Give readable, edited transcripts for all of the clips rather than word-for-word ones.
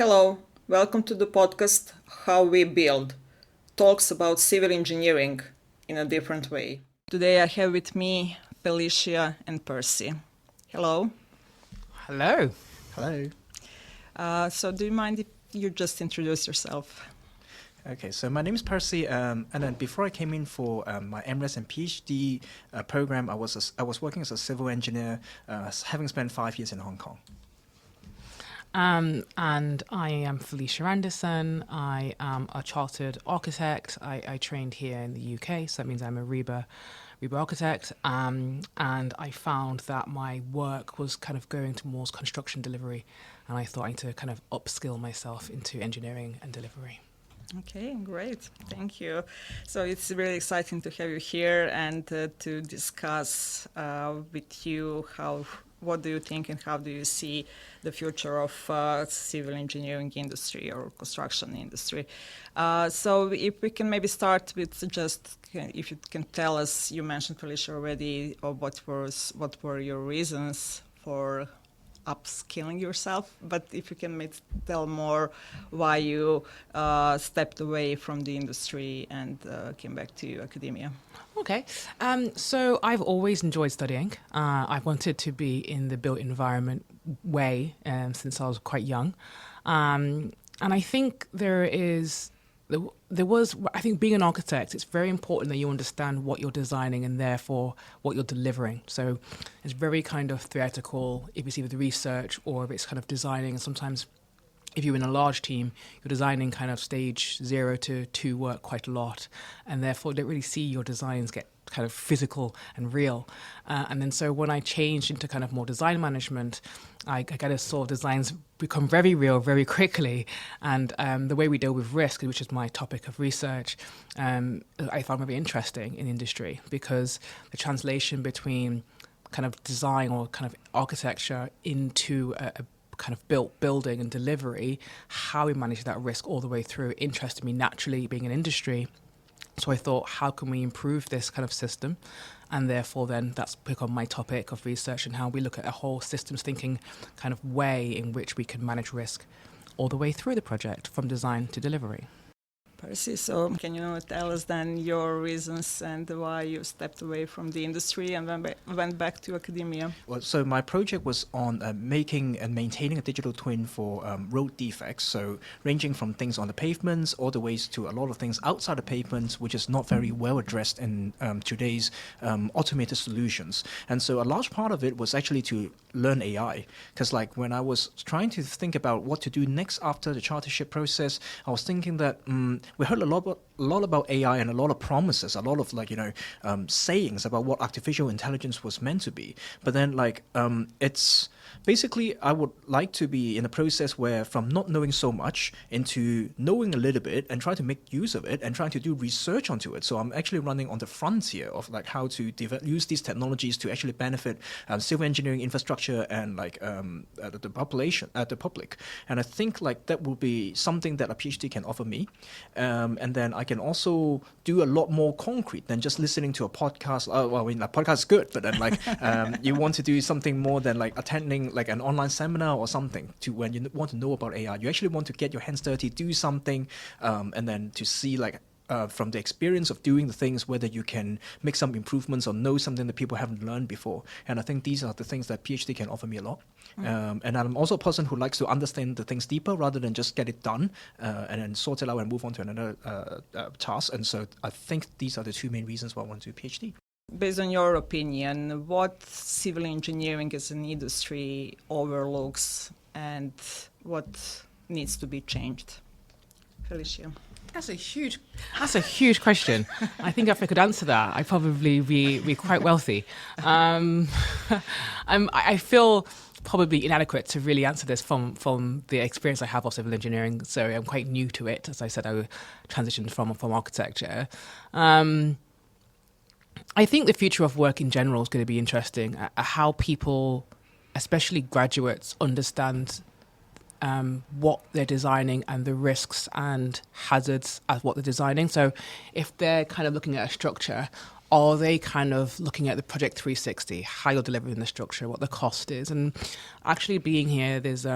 Hello, welcome to the podcast How We Build, talks about civil engineering in a different way. Today I have with me Felicia and Percy. Hello. Hello. Hello. So do you mind if you just introduce yourself? Okay, so my name is Percy, and then before I came in for my MRes and PhD program, I was working as a civil engineer, having spent 5 years in Hong Kong. And I am Felicia Anderson. I am a chartered architect. I trained here in the UK, so that means I'm a REBA architect. And I found that my work was kind of going towards construction delivery, and I thought I need to kind of upskill myself into engineering and delivery. Okay, great. Thank you. So it's really exciting to have you here and to discuss with you what do you think and how do you see the future of civil engineering industry or construction industry. So if we can maybe start with just, if you can tell us, you mentioned Felicia already, of what were your reasons for upskilling yourself, but if you can tell more why you stepped away from the industry and came back to academia. Okay, so I've always enjoyed studying. I've wanted to be in the built environment way since I was quite young. And I think I think being an architect, it's very important that you understand what you're designing and therefore what you're delivering. So it's very kind of theoretical if it's either the research or if it's kind of designing. And sometimes if you're in a large team, you're designing kind of stage 0 to 2 work quite a lot, and therefore don't really see your designs get kind of physical and real. And then so when I changed into kind of more design management, I kind of saw designs become very real very quickly. And the way we deal with risk, which is my topic of research, I found very interesting in industry, because the translation between kind of design or kind of architecture into a kind of built building and delivery, how we manage that risk all the way through, interested me naturally being in industry. So I thought, how can we improve this kind of system? And therefore then that's become my topic of research, and how we look at a whole systems thinking kind of way in which we can manage risk all the way through the project from design to delivery. Percy, so can you tell us then your reasons and why you stepped away from the industry and went back to academia? Well, so my project was on making and maintaining a digital twin for road defects, so ranging from things on the pavements all the ways to a lot of things outside the pavements, which is not very well addressed in today's automated solutions. And so a large part of it was actually to learn AI, because like when I was trying to think about what to do next after the chartership process, I was thinking that we heard a lot about AI and a lot of promises, a lot of sayings about what artificial intelligence was meant to be. But then it's basically, I would like to be in a process where from not knowing so much into knowing a little bit and try to make use of it and trying to do research onto it. So I'm actually running on the frontier of how to use these technologies to actually benefit civil engineering infrastructure and the population, the public. And I think that will be something that a PhD can offer me. And then I can also do a lot more concrete than just listening to a podcast. A podcast is good, but then you want to do something more than attending an online seminar or something. To when you want to know about AI, you actually want to get your hands dirty, do something, and then to see from the experience of doing the things, whether you can make some improvements or know something that people haven't learned before. And I think these are the things that PhD can offer me a lot. And I'm also a person who likes to understand the things deeper rather than just get it done and then sort it out and move on to another task. And so I think these are the two main reasons why I want to do a PhD. Based on your opinion, what civil engineering as an industry overlooks and what needs to be changed? Felicia. That's a huge question. I think if I could answer that, I'd probably be quite wealthy. I feel probably inadequate to really answer this from the experience I have of civil engineering. So I'm quite new to it. As I said, I transitioned from architecture. I think the future of work in general is going to be interesting. How people, especially graduates, understand what they're designing and the risks and hazards as what they're designing. So if they're kind of looking at a structure, are they kind of looking at the project 360, how you're delivering the structure, what the cost is? And actually being here, there's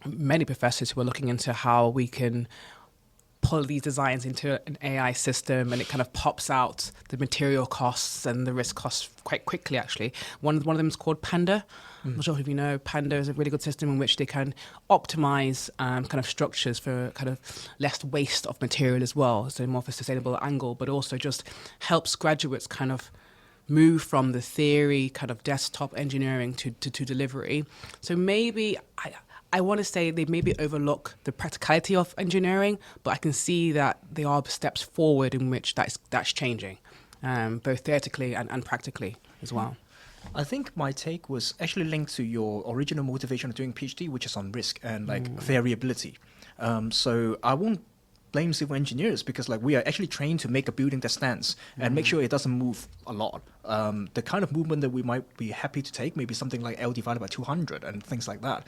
many professors who are looking into how we can pull these designs into an AI system, and it kind of pops out the material costs and the risk costs quite quickly, actually. One of them is called Panda. I'm not sure if you know, Panda is a really good system in which they can optimize kind of structures for kind of less waste of material as well, so more of a sustainable angle, but also just helps graduates kind of move from the theory kind of desktop engineering to delivery. So maybe I want to say they maybe overlook the practicality of engineering, but I can see that there are steps forward in which that's changing, both theoretically and practically as well. I think my take was actually linked to your original motivation of doing PhD, which is on risk and like variability. So I won't blame civil engineers because like we are actually trained to make a building that stands and make sure it doesn't move a lot. The kind of movement that we might be happy to take, maybe something like L divided by 200 and things like that.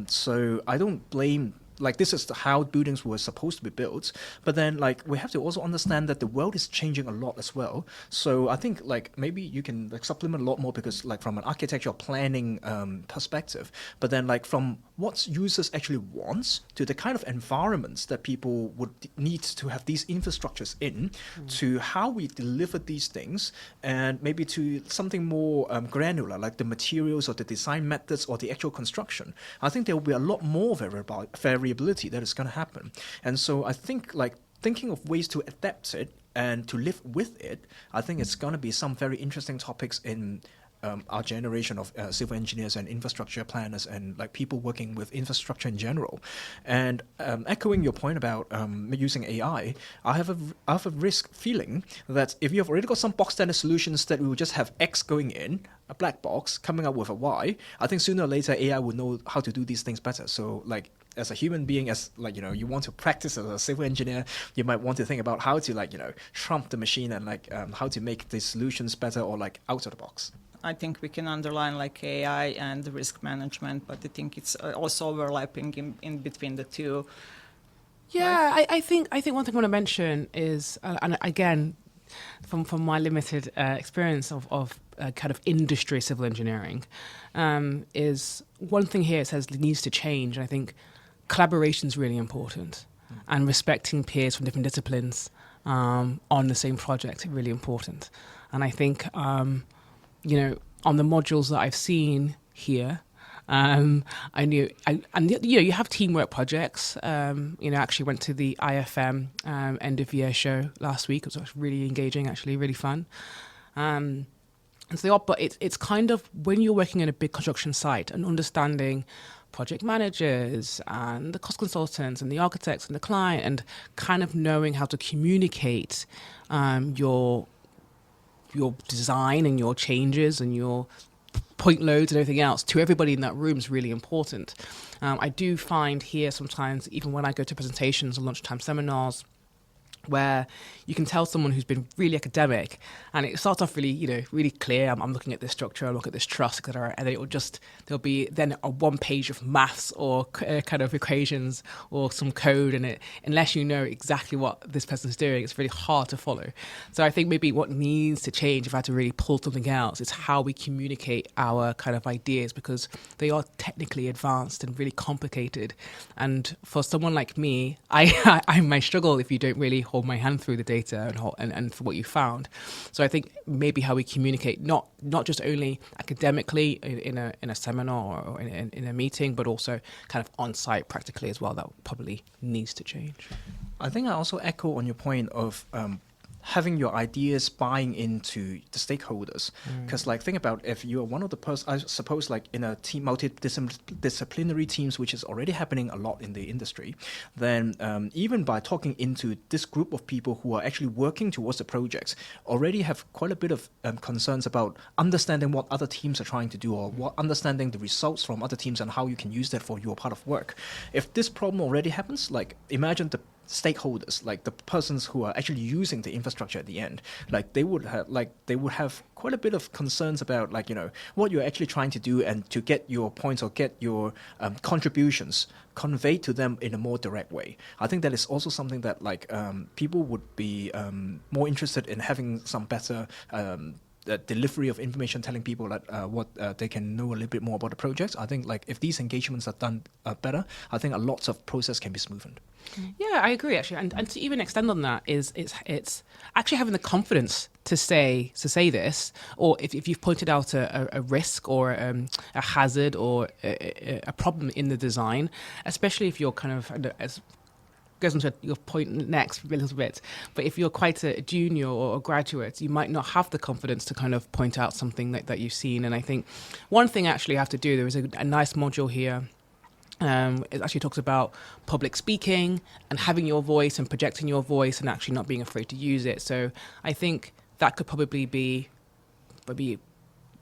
So I don't blame, like this is how buildings were supposed to be built, but then like we have to also understand that the world is changing a lot as well. So I think like maybe you can like supplement a lot more because like from an architectural planning perspective, but then like from what users actually wants to the kind of environments that people would need to have these infrastructures in, to how we deliver these things, and maybe to something more granular like the materials or the design methods or the actual construction. I think there will be a lot more variability that is going to happen. And so I think like thinking of ways to adapt it and to live with it, I think it's going to be some very interesting topics in our generation of civil engineers and infrastructure planners and like people working with infrastructure in general. And echoing your point about using AI, I have a risk feeling that if you have already got some box standard solutions that we will just have X going in, a black box coming out with a Y, I think sooner or later AI will know how to do these things better. So like as a human being, as like, you know, you want to practice as a civil engineer, you might want to think about how to like, you know, trump the machine and like how to make the solutions better or like out of the box. I think we can underline like AI and risk management, but I think it's also overlapping in between the two. Yeah, I think one thing I want to mention is, and again, from my limited experience of kind of industry civil engineering, is one thing here it says needs to change. And I think collaboration is really important, and respecting peers from different disciplines on the same project is really important. And I think you know, on the modules that I've seen here, you have teamwork projects. You know, I actually went to the IFM end of year show last week. It was really engaging, actually, really fun. And so, but it's kind of when you're working in a big construction site and understanding project managers and the cost consultants and the architects and the client, and kind of knowing how to communicate your design and your changes and your point loads and everything else to everybody in that room is really important. I do find here sometimes, even when I go to presentations or lunchtime seminars, where you can tell someone who's been really academic, and it starts off really, you know, really clear. I'm looking at this structure, I look at this truss, etc., and then there'll be then a one page of maths or kind of equations or some code, and unless you know exactly what this person's doing, it's really hard to follow. So I think maybe what needs to change, if I had to really pull something else, is how we communicate our kind of ideas, because they are technically advanced and really complicated. And for someone like me, I might struggle if you don't really hold my hand through the data and for what you found. So I think maybe how we communicate, not just only academically in a seminar or in a meeting, but also kind of on site practically as well, that probably needs to change. I think I also echo on your point of having your ideas buying into the stakeholders. Because like think about if you are one of the I suppose like in a team, multidisciplinary teams, which is already happening a lot in the industry, then even by talking into this group of people who are actually working towards the projects, already have quite a bit of concerns about understanding what other teams are trying to do, or understanding the results from other teams and how you can use that for your part of work. If this problem already happens, like imagine the stakeholders, like the persons who are actually using the infrastructure at the end, like they would have quite a bit of concerns about like, you know, what you're actually trying to do, and to get your points or get your contributions conveyed to them in a more direct way. I think that is also something that like people would be more interested in having some better delivery of information, telling people that what they can know a little bit more about the projects. I think like if these engagements are done better, I think a lot of process can be smoothened. Yeah, I agree actually, and to even extend on that is it's actually having the confidence to say this, or if you've pointed out a risk or a hazard or a problem in the design, especially if you're kind of as goes on to your point next a little bit, but if you're quite a junior or a graduate, you might not have the confidence to kind of point out something that you've seen. And I think one thing actually you have to do, there is a nice module here. It actually talks about public speaking and having your voice and projecting your voice and actually not being afraid to use it. So I think that could probably be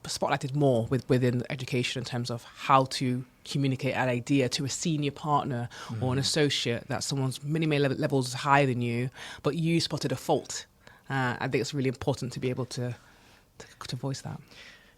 spotlighted more within education in terms of how to communicate an idea to a senior partner or an associate that someone's many levels higher than you, but you spotted a fault. I think it's really important to be able to voice that.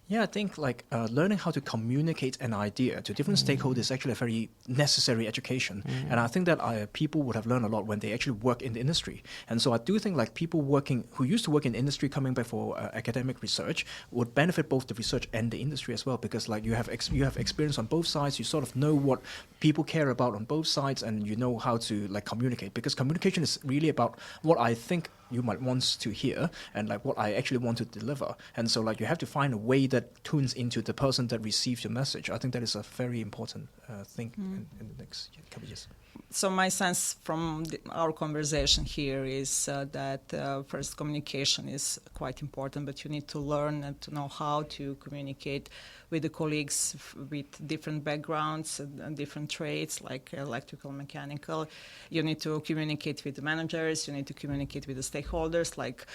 Yeah, I think like learning how to communicate an idea to different stakeholders is actually a very necessary education. And I think that people would have learned a lot when they actually work in the industry. And so I do think like people who used to work in the industry coming back for academic research would benefit both the research and the industry as well, because like you have experience on both sides. You sort of know what people care about on both sides, and you know how to like communicate, because communication is really about what I think you might want to hear and like what I actually want to deliver. And so like you have to find a way that tunes into the person that receives your message. I think that is a very important thing in the next couple of years. So my sense from our conversation here is that first, communication is quite important, but you need to learn and to know how to communicate with the colleagues with different backgrounds and different trades, like electrical, mechanical. You need to communicate with the managers, you need to communicate with the stakeholders, like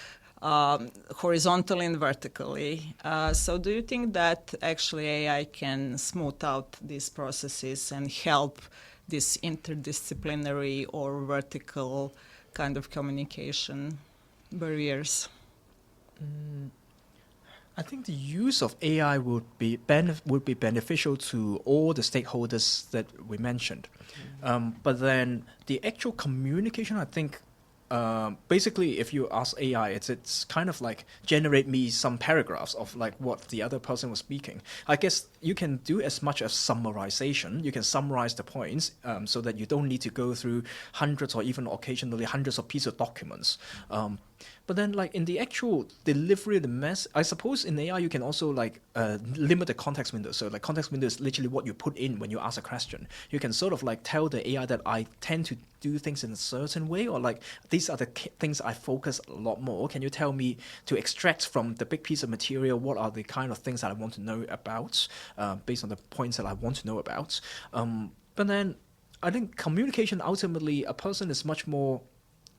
horizontally and vertically. So do you think that actually AI can smooth out these processes and help this interdisciplinary or vertical kind of communication barriers? I think the use of AI would be beneficial to all the stakeholders that we mentioned. But then the actual communication, I think, basically, if you ask AI, it's kind of like generate me some paragraphs of like what the other person was speaking. I guess you can do as much as summarization. You can summarize the points so that you don't need to go through hundreds or even occasionally hundreds of pieces of documents. But then, like in the actual delivery of the mess, I suppose in AI you can also like limit the context window. So like context window is literally what you put in when you ask a question. You can sort of like tell the AI that I tend to do things in a certain way, or like these are the things I focus a lot more. Can you tell me to extract from the big piece of material what are the kind of things that I want to know about based on the points that I want to know about? But then I think communication, ultimately, a person is much more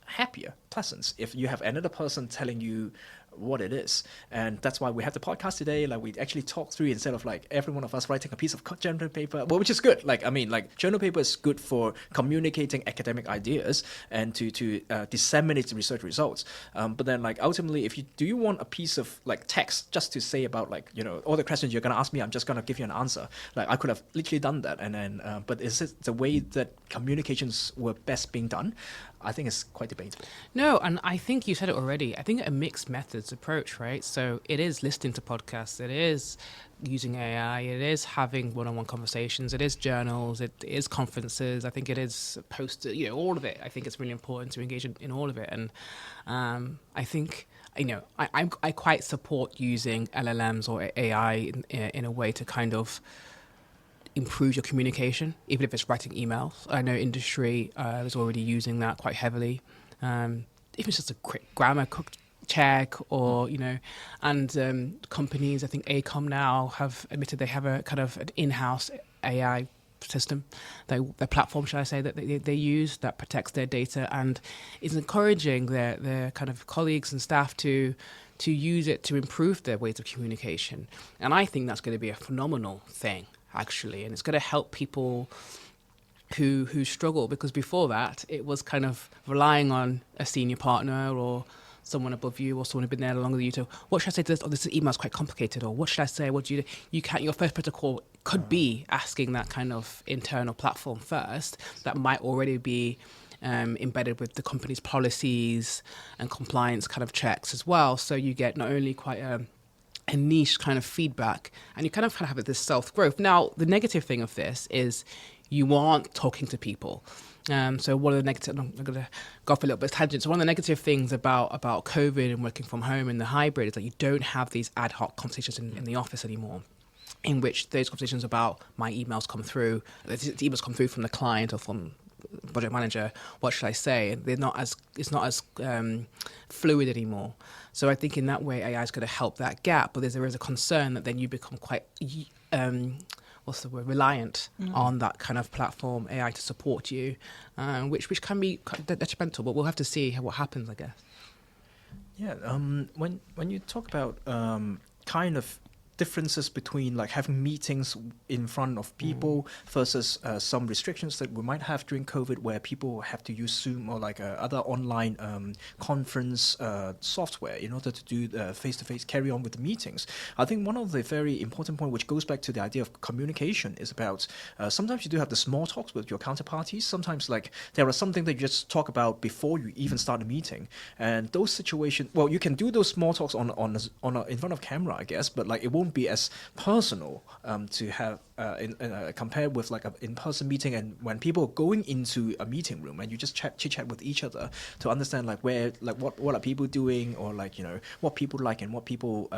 happier, pleasant, if you have another person telling you what it is. And that's why we have the podcast today. Like we actually talk through instead of like every one of us writing a piece of journal paper, well, which is good. Like, I mean, like journal paper is good for communicating academic ideas and to disseminate the research results. But then like ultimately, do you want a piece of like text just to say about like, you know, all the questions you're going to ask me, I'm just going to give you an answer. Like I could have literally done that. And then, but is it the way that communications were best being done? I think it's quite debatable. No, and I think you said it already. I think a mixed methods approach, right? So it is listening to podcasts, it is using AI, it is having one-on-one conversations, it is journals, it is conferences. I think it is all of it. I think it's really important to engage in all of it. And I think, you know, I quite support using LLMs or AI in a way to kind of improve your communication, even if it's writing emails. I know industry is already using that quite heavily. If it's just a quick grammar check, or you know, and companies, I think ACOM now have admitted they have a kind of an in-house AI system, their platform, should I say, that they use that protects their data and is encouraging their kind of colleagues and staff to use it to improve their ways of communication. And I think that's going to be a phenomenal thing, actually, and it's going to help people who struggle, because before that it was kind of relying on a senior partner or someone above you or someone who'd been there longer than you to, what should I say to this? Oh, this email's quite complicated, or what should I say? What do you can't, your first protocol could be asking that kind of internal platform first that might already be embedded with the company's policies and compliance kind of checks as well. So you get not only quite a niche kind of feedback, and you kind of have this self-growth. Now, the negative thing of this is you aren't talking to people. So one of the negative, I'm going to go off a little bit of tangent. So one of the negative things about COVID and working from home and the hybrid is that you don't have these ad hoc conversations in the office anymore, in which those conversations about my emails come through, the emails come through from the client or from project manager, what should I say? It's not as fluid anymore. So I think in that way, AI is going to help that gap. But there is a concern that then you become quite, reliant on that kind of platform AI to support you, which can be detrimental. But we'll have to see what happens, I guess. Yeah. When you talk about kind of differences between like having meetings in front of people versus some restrictions that we might have during COVID, where people have to use Zoom or like other online conference software in order to do face-to-face carry on with the meetings. I think one of the very important point, which goes back to the idea of communication, is about sometimes you do have the small talks with your counterparties. Sometimes like there are something that you just talk about before you even start a meeting, and those situations, well, you can do those small talks on in front of camera, I guess, but like it won't be as personal to have compared with like an in-person meeting, and when people are going into a meeting room and you just chit-chat with each other to understand like what are people doing, or like, you know, what people like and what people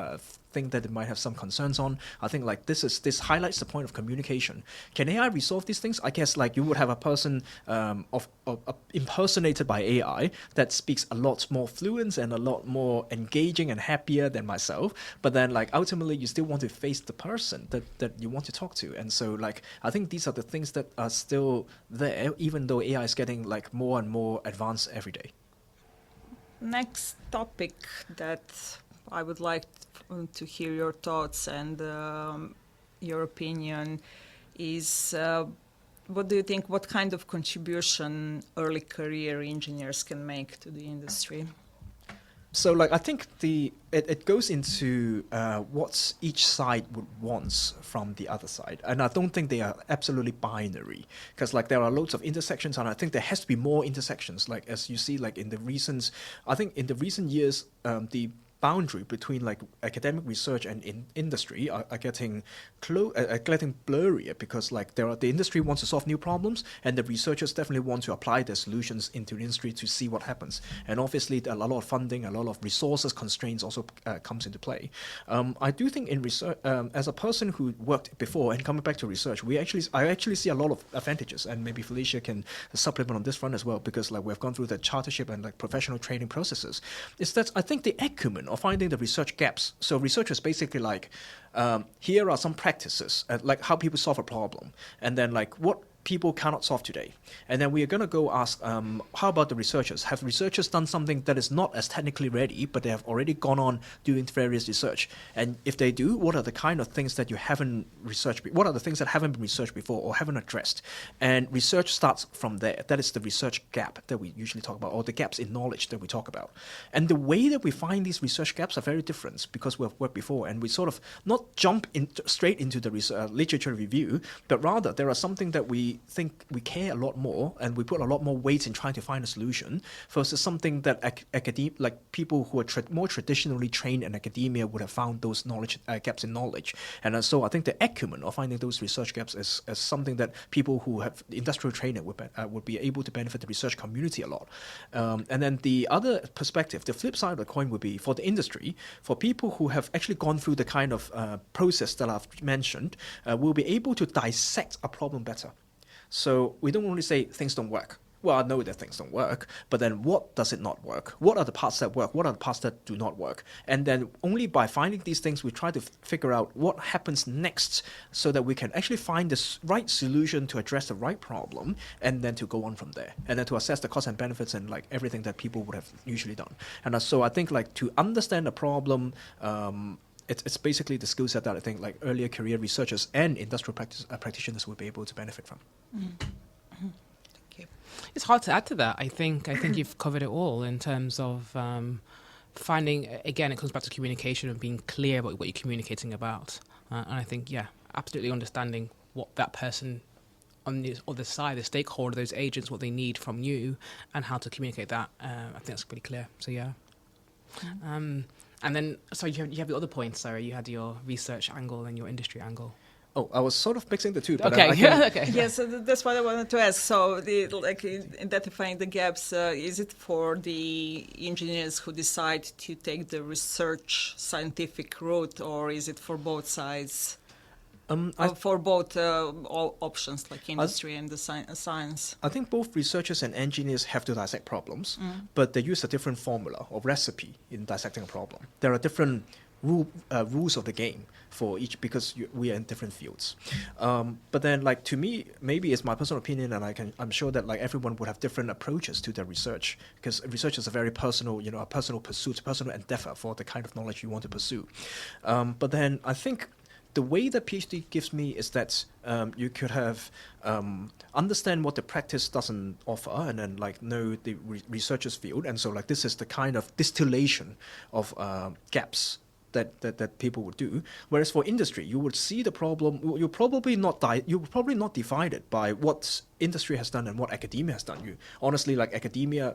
think that they might have some concerns on. I think like this highlights the point of communication. Can AI resolve these things? I guess like you would have a person impersonated by AI that speaks a lot more fluent and a lot more engaging and happier than myself, but then like ultimately you still want to face the person that you want to talk to. And so like I think these are the things that are still there, even though AI is getting like more and more advanced every day. Next topic that I would like to hear your thoughts and your opinion is what do you think, what kind of contribution early career engineers can make to the industry? So like I think it goes into what each side would want from the other side, and I don't think they are absolutely binary, because like there are loads of intersections, and I think there has to be more intersections. Like as you see, like in the recent years, the boundary between like academic research and industry are getting getting blurrier, because like the industry wants to solve new problems, and the researchers definitely want to apply their solutions into the industry to see what happens. And obviously a lot of funding, a lot of resources constraints also comes into play. I do think in research, as a person who worked before and coming back to research, I actually see a lot of advantages, and maybe Felicia can supplement on this front as well, because like we've gone through the chartership and like professional training processes. Is that I think the acumen of finding the research gaps. So researchers basically like, here are some practices, like how people solve a problem, and then like what people cannot solve today. And then we are going to go ask, how about the researchers? Have researchers done something that is not as technically ready, but they have already gone on doing various research? And if they do, what are the kind of things that you haven't researched? What are the things that haven't been researched before or haven't addressed? And research starts from there. That is the research gap that we usually talk about, or the gaps in knowledge that we talk about. And the way that we find these research gaps are very different, because we've worked before, and we sort of not jump straight into the literature review, but rather there are something that we think we care a lot more, and we put a lot more weight in trying to find a solution, versus something that like people who are more traditionally trained in academia would have found those knowledge gaps in knowledge. And so I think the acumen of finding those research gaps is something that people who have industrial training would be able to benefit the research community a lot. And then the other perspective, the flip side of the coin, would be for the industry, for people who have actually gone through the kind of process that I've mentioned, will be able to dissect a problem better. So we don't only say things don't work. Well, I know that things don't work, but then what does it not work? What are the parts that work? What are the parts that do not work? And then only by finding these things, we try to figure out what happens next, so that we can actually find the right solution to address the right problem, and then to go on from there. And then to assess the costs and benefits and like everything that people would have usually done. And so I think like to understand a problem, it's basically the skill set that I think like earlier career researchers and industrial practitioners would be able to benefit from. Mm-hmm. Thank you. It's hard to add to that. I think you've covered it all in terms of finding, again, it comes back to communication and being clear about what you're communicating about. And I think, yeah, absolutely understanding what that person on the other side, the stakeholder, those agents, what they need from you, and how to communicate that. I think that's pretty clear. So, yeah. And then, so you have the other points, Sarah. You had your research angle and your industry angle. Oh, I was sort of mixing the two, but Okay, I can, okay. Yes, that's what I wanted to ask. So, identifying the gaps, is it for the engineers who decide to take the research scientific route, or is it for both sides? For both options, like industry and the science? I think both researchers and engineers have to dissect problems, but they use a different formula or recipe in dissecting a problem. There are different rules of the game for each, because we are in different fields. But then, like, to me, maybe it's my personal opinion, and I'm sure that like everyone would have different approaches to their research, because research is a very personal, a personal pursuit, personal endeavor for the kind of knowledge you want to pursue. But then I think the way that PhD gives me is that you could have understand what the practice doesn't offer, and then like know the researcher's field, and so like this is the kind of distillation of gaps that people would do. Whereas for industry, you would see the problem. You're probably not divided by what industry has done and what academia has done. You honestly, like academia,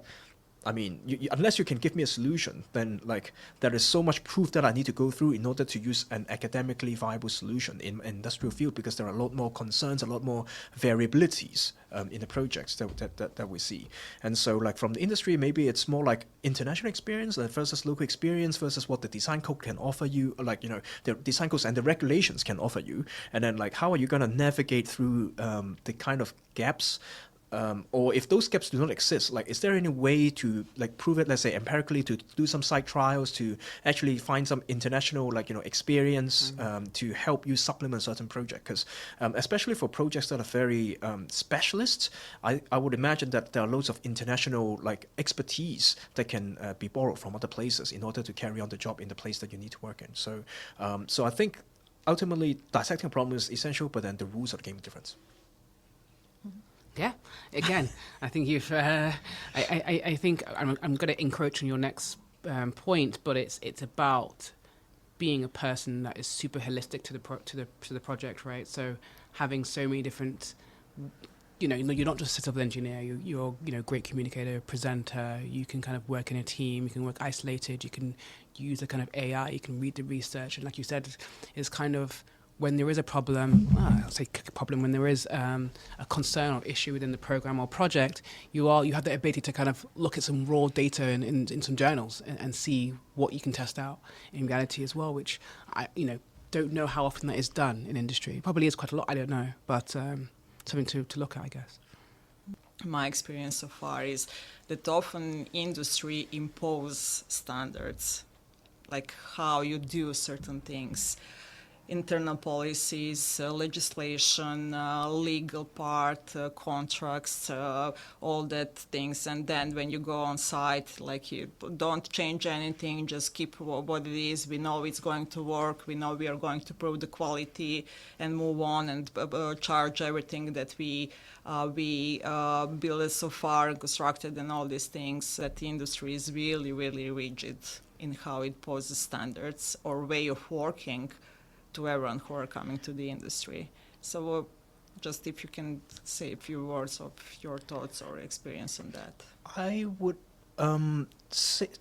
I mean, unless you can give me a solution, then like there is so much proof that I need to go through in order to use an academically viable solution in industrial field, because there are a lot more concerns, a lot more variabilities in the projects that we see. And so like from the industry, maybe it's more like international experience versus local experience versus what the design code can offer you, like, the design codes and the regulations can offer you. And then like how are you going to navigate through the kind of gaps, or if those gaps do not exist, like, is there any way to like prove it, let's say empirically, to do some site trials, to actually find some international, like, experience to help you supplement certain project? Because especially for projects that are very specialist, I would imagine that there are loads of international like expertise that can be borrowed from other places in order to carry on the job in the place that you need to work in. So, so I think ultimately dissecting a problem is essential, but then the rules of the game are different. Yeah, again, I think you've. I think I'm going to encroach on your next point, but it's about being a person that is super holistic to the project, right? So having so many different, you're not just a civil engineer. You're great communicator, presenter. You can kind of work in a team. You can work isolated. You can use a kind of AI. You can read the research, and like you said, it's kind of, when there is a problem, when there is a concern or issue within the program or project, you have the ability to kind of look at some raw data in some journals and see what you can test out in reality as well, which I don't know how often that is done in industry. It probably is quite a lot, I don't know, but something to look at, I guess. My experience so far is that often industry impose standards, like how you do certain things. Internal policies, legislation, legal part, contracts, all that things. And then when you go on site, like, you don't change anything, just keep what it is. We know it's going to work. We know we are going to prove the quality and move on and charge everything that we built so far, constructed, and all these things. That the industry is really, really rigid in how it poses standards or way of working to everyone who are coming to the industry. So just if you can say a few words of your thoughts or experience on that. I would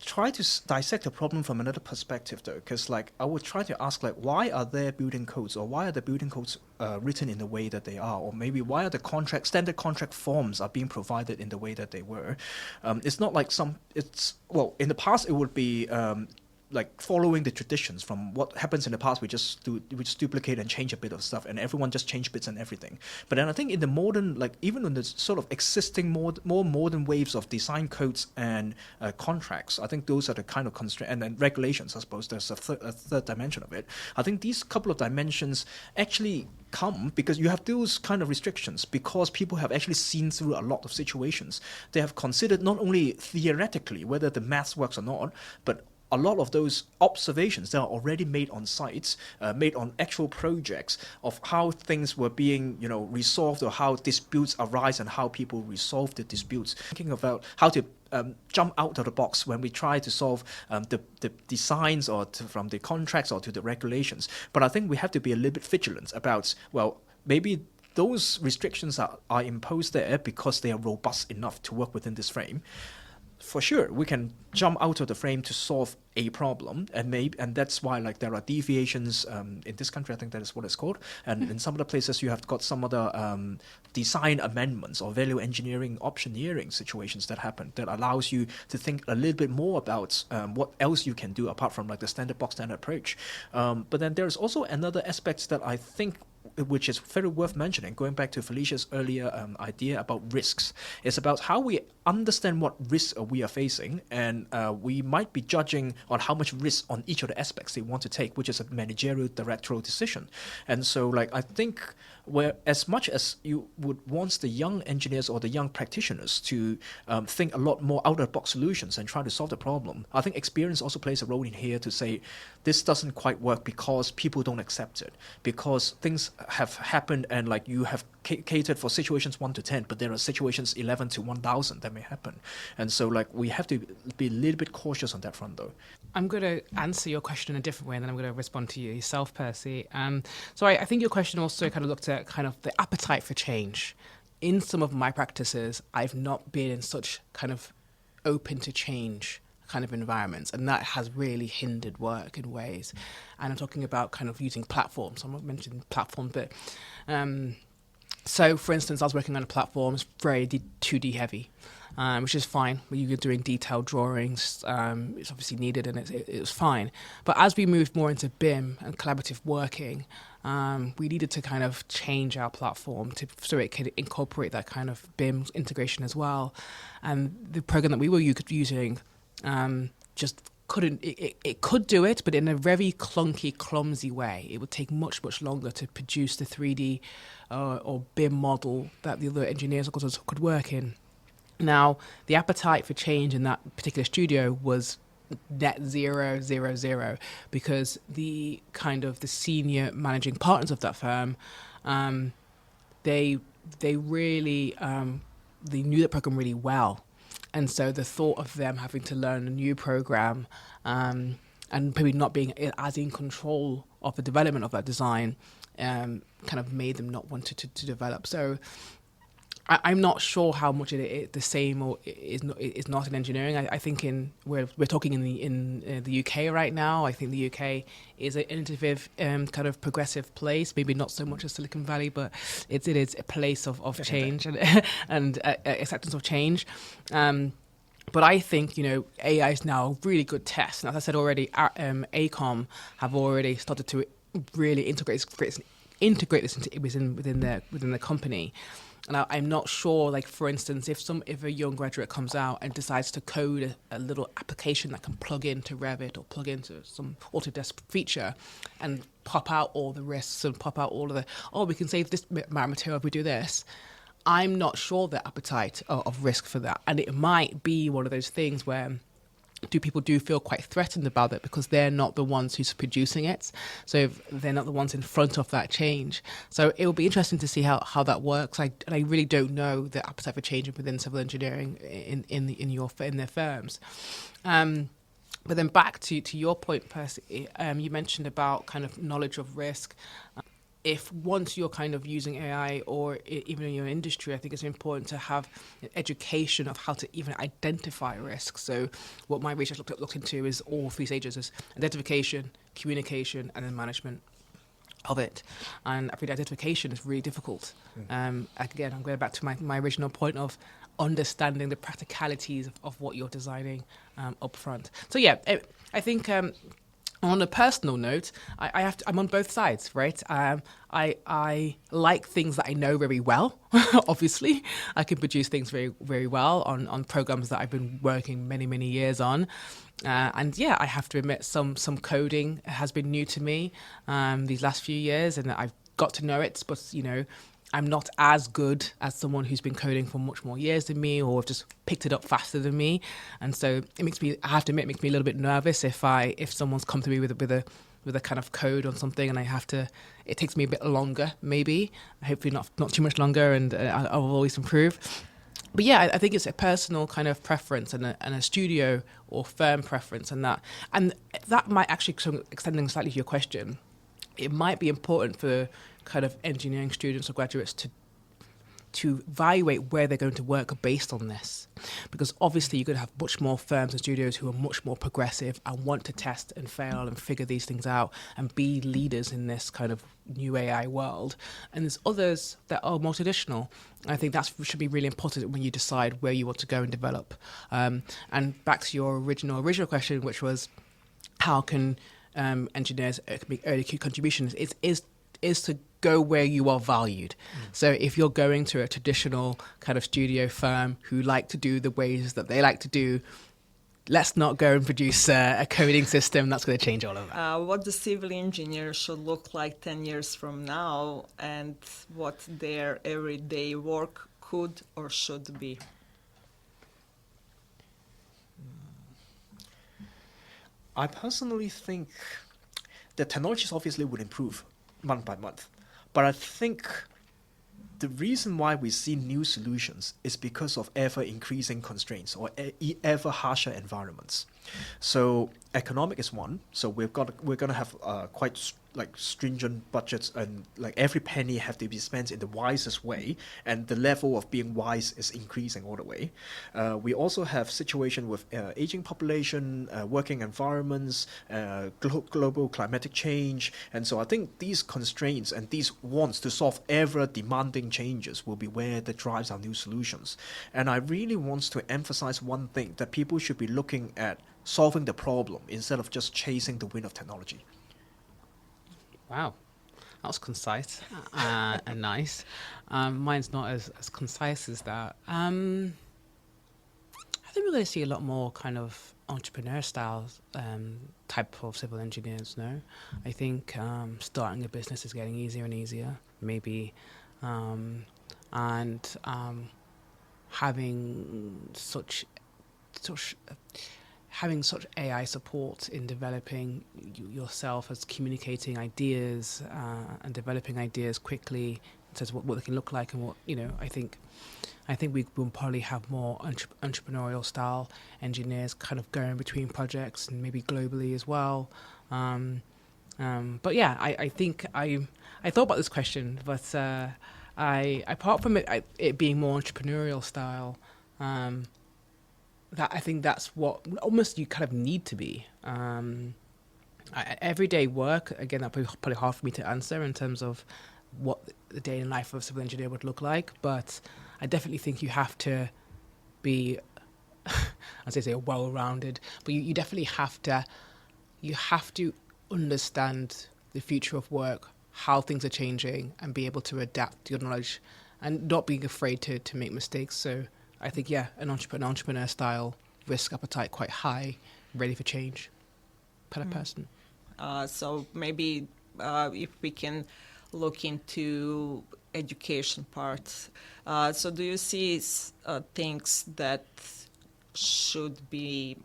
try to dissect the problem from another perspective, though, because like I would try to ask, like, why are there building codes, or why are the building codes written in the way that they are, or maybe why are the standard contract forms are being provided in the way that they were. It's not like in the past it would be like following the traditions from what happens in the past. We just duplicate and change a bit of stuff, and everyone just change bits and everything. But then I think in the modern, like even in the sort of existing more modern waves of design codes and contracts, I think those are the kind of constraints, and then regulations, I suppose there's a third dimension of it. I think these couple of dimensions actually come because you have those kind of restrictions, because people have actually seen through a lot of situations. They have considered not only theoretically whether the maths works or not, but a lot of those observations that are already made on sites, made on actual projects, of how things were being, resolved, or how disputes arise and how people resolve the disputes. Thinking about how to jump out of the box when we try to solve the designs or from the contracts or to the regulations. But I think we have to be a little bit vigilant about, well, maybe those restrictions are imposed there because they are robust enough to work within this frame. for sure, we can jump out of the frame to solve a problem, and that's why like there are deviations in this country. I think that is what it's called. And in some other places, you have got some other design amendments or value engineering, optioneering situations that happen that allows you to think a little bit more about what else you can do apart from like the standard box standard approach. But then there's also another aspect that I think which is very worth mentioning, going back to Felicia's earlier idea about risks. It's about how we understand what risks we are facing, and we might be judging on how much risk on each of the aspects they want to take, which is a managerial directorial decision. And so like I think where as much as you would want the young engineers or the young practitioners to think a lot more out-of-the-box solutions and try to solve the problem, I think experience also plays a role in here to say this doesn't quite work because people don't accept it, because things have happened and like you have catered for situations 1 to 10, but there are situations 11 to 1,000 that may happen. And so like we have to be a little bit cautious on that front though. I'm going to answer your question in a different way, and then I'm going to respond to you yourself, Percy. So I think your question also kind of looked at kind of the appetite for change. In some of my practices, I've not been in such kind of open to change kind of environments, and that has really hindered work in ways. And I'm talking about kind of using platforms. I'm not mentioning platforms, but so for instance, I was working on a platform, it's very 2D heavy, which is fine. When you're doing detailed drawings, it's obviously needed, and it was fine. But as we moved more into BIM and collaborative working, we needed to kind of change our platform so it could incorporate that kind of BIM integration as well. And the program that we were using just couldn't, it could do it, but in a very clunky, clumsy way. It would take much, much longer to produce the 3D or BIM model that the other engineers could work in. Now, the appetite for change in that particular studio was net 0, because the kind of the senior managing partners of that firm, they really, they knew the program really well. And so the thought of them having to learn a new program and maybe not being as in control of the development of that design kind of made them not want to develop. So I'm not sure how much it is the same or is not in engineering. I think we're talking in the UK right now. I think the UK is an innovative kind of progressive place. Maybe not so much as Silicon Valley, but it is a place of change and acceptance of change. But I think AI is now a really good test. And as I said already, ACOM have already started to really integrate this within the company. And I'm not sure, like for instance, if a young graduate comes out and decides to code a little application that can plug into Revit or plug into some Autodesk feature and pop out all the risks and pop out all of we can save this amount of material if we do this. I'm not sure the appetite of risk for that. And it might be one of those things where people do feel quite threatened about it because they're not the ones who's producing it. So they're not the ones in front of that change. So it will be interesting to see how that works. I really don't know the appetite for change within civil engineering in their firms. But then back to your point, Percy, you mentioned about kind of knowledge of risk. If once you're kind of using AI or even in your industry, I think it's important to have education of how to even identify risks. So what my research looked into is all 3 stages: is identification, communication, and then management of it. And I think identification is really difficult. Again, I'm going back to my original point of understanding the practicalities of what you're designing up front. So yeah, I think on a personal note, I'm on both sides, right? I like things that I know very well. Obviously, I can produce things very, very well on programs that I've been working many, many years on. And yeah, I have to admit some coding has been new to me these last few years, and I've got to know it, but I'm not as good as someone who's been coding for much more years than me or have just picked it up faster than me. And so I have to admit, it makes me a little bit nervous if someone's come to me with a kind of code on something and it takes me a bit longer, maybe, hopefully not too much longer, and I'll always improve. But yeah, I think it's a personal kind of preference and a studio or firm preference, and that might actually, extending slightly to your question, it might be important for kind of engineering students or graduates to evaluate where they're going to work based on this. Because obviously you're going to have much more firms and studios who are much more progressive and want to test and fail and figure these things out and be leaders in this kind of new AI world. And there's others that are more traditional. I think that should be really important when you decide where you want to go and develop. And back to your original question, which was how can engineers make early contributions, is to go where you are valued. So if you're going to a traditional kind of studio firm who like to do the ways that they like to do, let's not go and produce a coding system that's going to change all of that. What the civil engineer should look like 10 years from now, and what their everyday work could or should be. I personally think the technologies obviously would improve month by month. But I think the reason why we see new solutions is because of ever increasing constraints or ever harsher environments. So economic is one. So we're gonna have quite stringent budgets, and like every penny have to be spent in the wisest way, and the level of being wise is increasing all the way. We also have situation with aging population, working environments, global climatic change, and so I think these constraints and these wants to solve ever demanding changes will be where that drives our new solutions. And I really want to emphasize one thing, that people should be looking at solving the problem instead of just chasing the wind of technology. Wow, that was concise and nice. Mine's not as concise as that. I think we're going to see a lot more kind of entrepreneur style type of civil engineers, no? I think starting a business is getting easier and easier, maybe, and having such AI support in developing yourself as communicating ideas and developing ideas quickly in terms of what they can look like and what, I think we will probably have more entrepreneurial style engineers kind of going between projects and maybe globally as well. But yeah, I think I thought about this question, but apart from it being more entrepreneurial style, that I think that's what almost you kind of need to be. Everyday work, again, that's probably hard for me to answer in terms of what the day in life of a civil engineer would look like, but I definitely think you have to be, I'd say well-rounded, but you definitely have to understand the future of work, how things are changing, and be able to adapt your knowledge and not being afraid to make mistakes. So I think, yeah, an entrepreneur style, risk appetite quite high, ready for change per person. So maybe if we can look into education parts. So do you see things that should be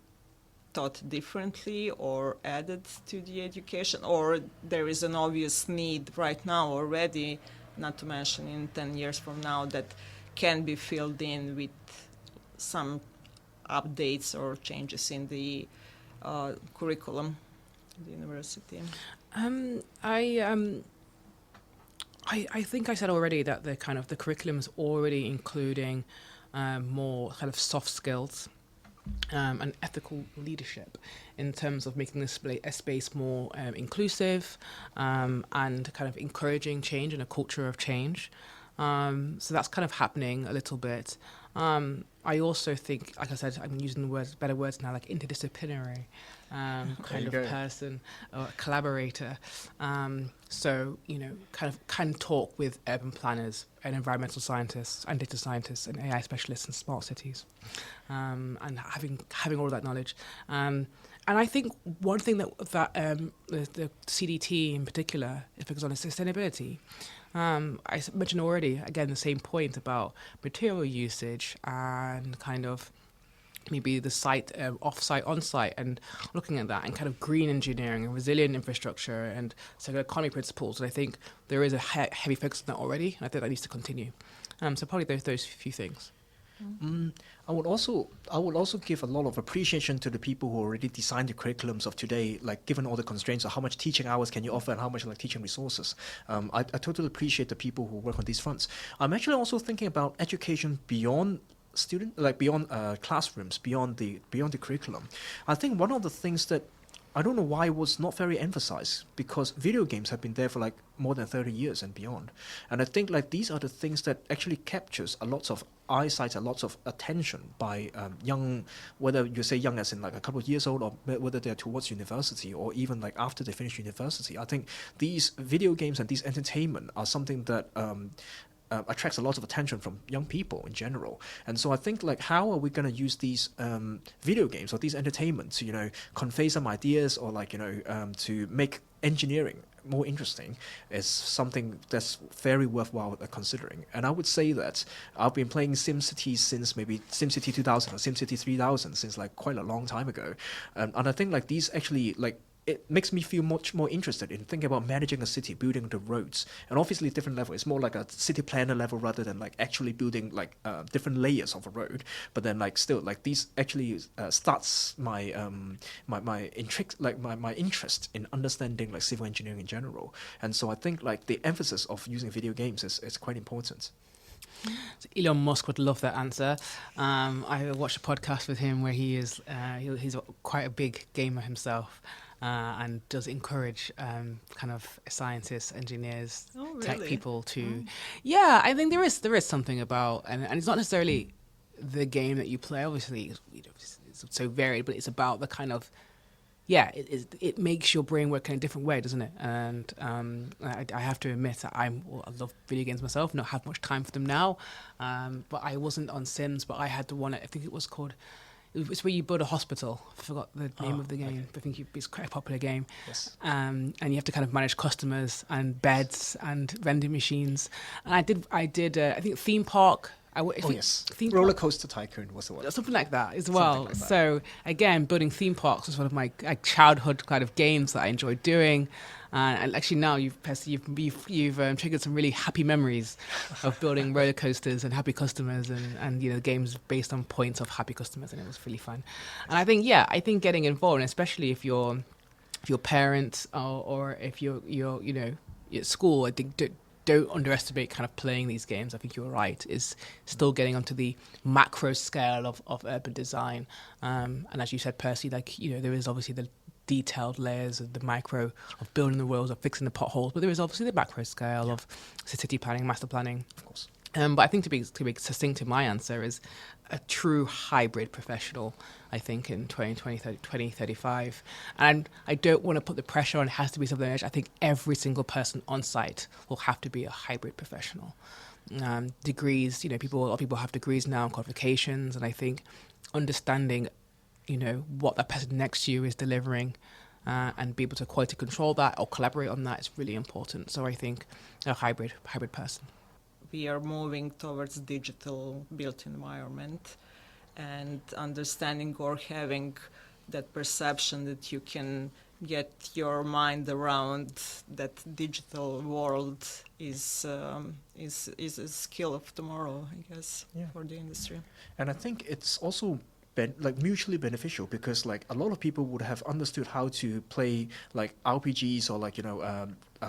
taught differently or added to the education, or there is an obvious need right now already, not to mention in 10 years from now, that can be filled in with some updates or changes in the curriculum of the university? I think I said already that the curriculum is already including more kind of soft skills and ethical leadership in terms of making a space more inclusive and kind of encouraging change and a culture of change. So that's kind of happening a little bit. I also think, like I said, I'm using better words now, like interdisciplinary kind of person or collaborator. So, can talk with urban planners and environmental scientists and data scientists and AI specialists in smart cities, and having all of that knowledge. And I think one thing that the CDT in particular is focused on is sustainability. I mentioned already, again, the same point about material usage and kind of maybe the site, off-site, on-site, and looking at that and kind of green engineering and resilient infrastructure and circular economy principles. And I think there is a heavy focus on that already, and I think that needs to continue. So probably those few things. I would also give a lot of appreciation to the people who already designed the curriculums of today, like given all the constraints of how much teaching hours can you offer and how much like teaching resources. I totally appreciate the people who work on these fronts. I'm actually also thinking about education beyond beyond classrooms, beyond the curriculum. I think one of the things that I don't know why was not very emphasized, because video games have been there for like more than 30 years and beyond. And I think like these are the things that actually captures a lot of eyesight, a lot of attention by young, whether you say young as in like a couple of years old, or whether they're towards university or even like after they finish university. I think these video games and these entertainment are something that attracts a lot of attention from young people in general. And so I think like how are we going to use these video games or these entertainment to, convey some ideas, or like, to make engineering more interesting, is something that's very worthwhile considering. And I would say that I've been playing SimCity since maybe SimCity 2000 or SimCity 3000, since like quite a long time ago. And I think like these actually like it makes me feel much more interested in thinking about managing a city, building the roads, and obviously different level. It's more like a city planner level rather than like actually building like different layers of a road. But then like still like these actually starts my my interest in understanding like civil engineering in general. And so I think like the emphasis of using video games is quite important. So Elon Musk would love that answer. I watched a podcast with him where he's quite a big gamer himself. And does encourage kind of scientists, engineers, tech people to, yeah. I think there is something about, and it's not necessarily the game that you play. Obviously, it's so varied, but it's about the kind of, it makes your brain work in a different way, doesn't it? And I have to admit that I love video games myself. Not have much time for them now, but I wasn't on Sims, but I had the one. I think it was called. It's where you build a hospital. I forgot the name of the game. Okay. I think it's quite a popular game. Yes. And you have to kind of manage customers and beds and vending machines. And I did. I think theme park. Yes. Roller Coaster Tycoon was the one. Something like that as well. Like that. So again, building theme parks was one of my childhood kind of games that I enjoyed doing. And actually now Percy, you've triggered some really happy memories of building roller coasters and happy customers and games based on points of happy customers, and it was really fun. And I think getting involved, and especially if your parents or if you're at school, I think don't underestimate kind of playing these games. I think you're right, is still getting onto the macro scale of urban design. And as you said, Percy, like, there is obviously the detailed layers of the micro of building the roads, of fixing the potholes, but there is obviously the macro scale of city planning, master planning. Of course. But I think to be succinct to my answer is a true hybrid professional, I think, in 2035. And I don't want to put the pressure on it has to be something else. I think every single person on site will have to be a hybrid professional. Degrees, a lot of people have degrees now, qualifications, and I think understanding what that person next to you is delivering and be able to quality control that or collaborate on that is really important. So I think a hybrid person. We are moving towards digital built environment, and understanding or having that perception that you can get your mind around that digital world is a skill of tomorrow, I guess, for the industry. And I think it's also mutually beneficial, because like a lot of people would have understood how to play like RPGs or like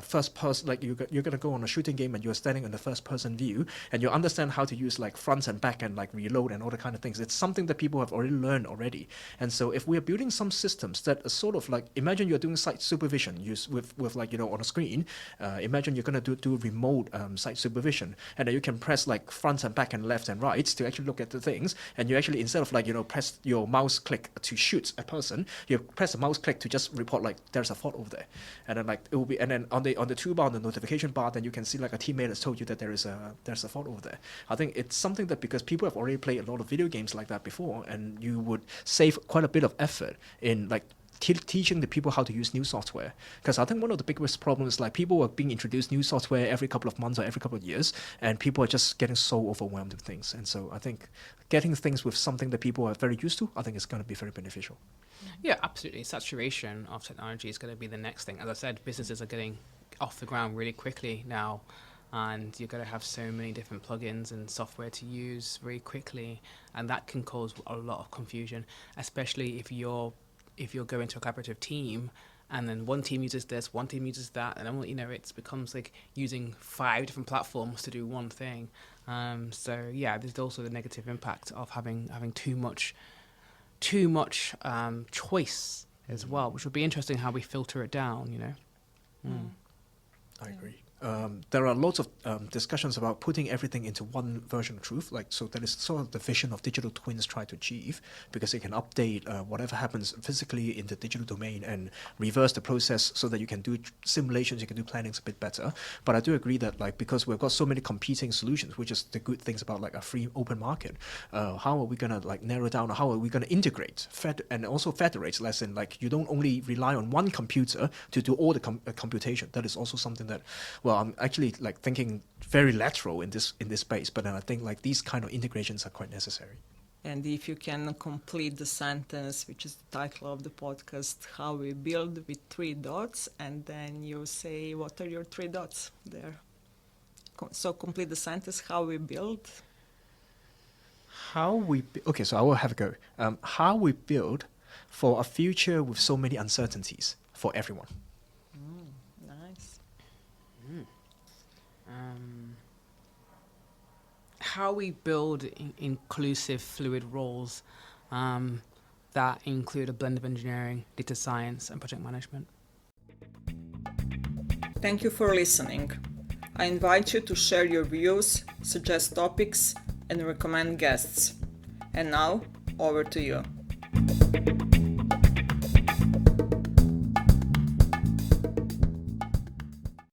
first person, like you're gonna go on a shooting game and you're standing in the first person view and you understand how to use like front and back and like reload and all the kind of things. It's something that people have already learned already. And so if we are building some systems that are sort of like, imagine you're doing site supervision with like on a screen, imagine you're gonna do remote site supervision, and then you can press like front and back and left and right to actually look at the things, and you actually, instead of like press your mouse click to shoot a person, you press the mouse click to just report like there's a fault over there, and then like it will be, and then on the toolbar, on the notification bar, then you can see like a teammate has told you that there's a fault over there. I think it's something that, because people have already played a lot of video games like that before, and you would save quite a bit of effort in like teaching the people how to use new software. Because I think one of the biggest problems is like people are being introduced new software every couple of months or every couple of years, and people are just getting so overwhelmed with things. And so I think getting things with something that people are very used to, I think is going to be very beneficial. Yeah, absolutely. Saturation of technology is going to be the next thing. As I said, businesses are getting off the ground really quickly now. and you're going to have so many different plugins and software to use very quickly, and that can cause a lot of confusion, especially if you're going to a collaborative team and then one team uses this, one team uses that, and then it becomes like using 5 different platforms to do one thing. So yeah, there's also the negative impact of having too much choice as well, which would be interesting how we filter it down. I agree. There are lots of discussions about putting everything into one version of truth. So that is sort of the vision of digital twins try to achieve, because it can update whatever happens physically in the digital domain and reverse the process so that you can do simulations, you can do plannings a bit better. But I do agree that because we've got so many competing solutions, which is the good things about a free open market, how are we going to narrow down, or how are we going to integrate and also federate, as in you don't only rely on one computer to do all the computation. That is also something that, well, I'm actually thinking very lateral in this space, but then I think these kind of integrations are quite necessary. And if you can complete the sentence, which is the title of the podcast, how we build with 3 dots, and then you say, what are your 3 dots there? So complete the sentence, how we build. Okay, so I will have a go. How we build for a future with so many uncertainties for everyone. Nice. How we build inclusive, fluid roles that include a blend of engineering, data science, and project management. Thank you for listening. I invite you to share your views, suggest topics, and recommend guests. And now, over to you.